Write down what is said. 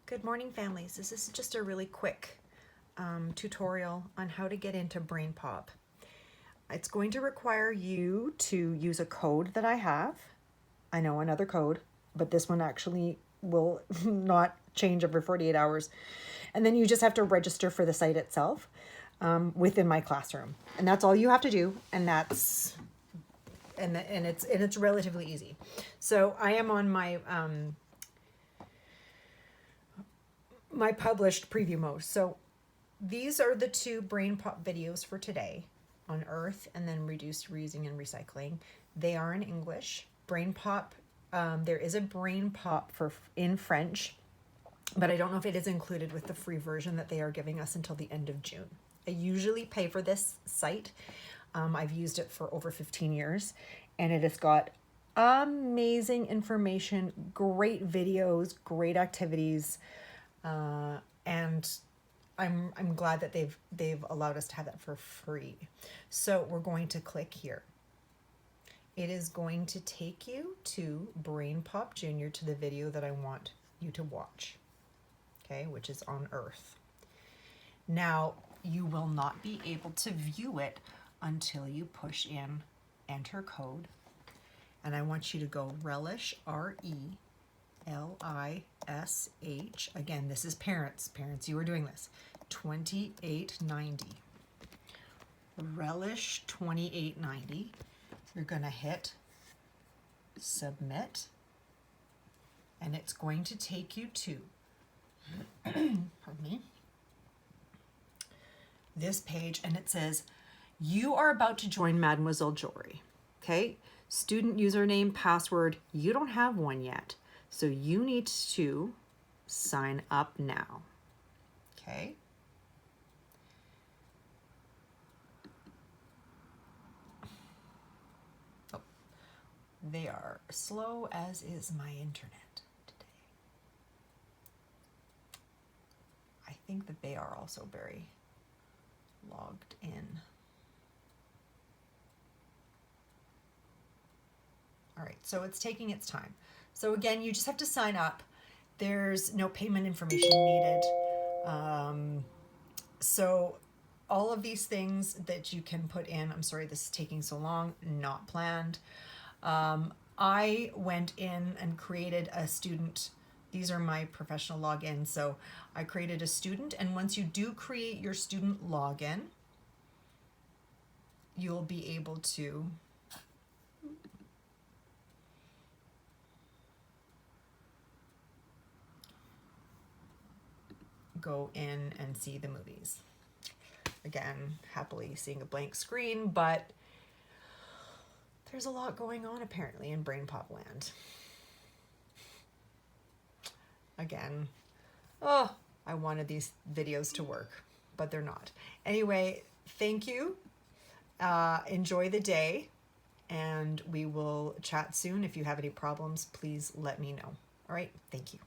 Good morning, families. This is just a really quick tutorial on how to get into Brainpop. It's going to require you to use a code that I have. I know another code, but this one actually will not change over 48 hours. And then you just have to register for the site itself within my classroom. And that's all you have to do. And it's relatively easy. So I am on my my published preview mode. So these are the two Brainpop videos for today on Earth and then reduced, reusing, and recycling. They are in English. Brainpop, there is a Brainpop in French, but I don't know if it is included with the free version that they are giving us until the end of June. I usually pay for this site. I've used it for over 15 years, and it has got amazing information, great videos, great activities, and I'm glad that they've allowed us to have that for free. So we're going to click here. It is going to take you to Brainpop Junior, to the video that I want you to watch, okay, which is on Earth. Now, you will not be able to view it until you push in enter code. And I want you to go relish, R-E-L-I-S-H. Again, this is parents. Parents, you are doing this. 2890. Relish 2890. You're going to hit submit. And it's going to take you to, pardon me, this page, and it says, you are about to join Mademoiselle Jory. Okay? Student username, password, you don't have one yet. So you need to sign up now. Okay? Oh, they are slow, as is my internet today. I think that they are also very logged in. All right, so it's taking its time. So again, you just have to sign up. There's no payment information needed. So all of these things that you can put in, I'm sorry this is taking so long, not planned. I went in and created a student. These are my professional logins. So I created a student, and once you do create your student login, you'll be able to go in and see the movies. Again, happily seeing a blank screen, but there's a lot going on apparently in Brainpop land. Again, oh, I wanted these videos to work, but they're not. Anyway, thank you. Enjoy the day, and we will chat soon. If you have any problems, please let me know. All right, thank you.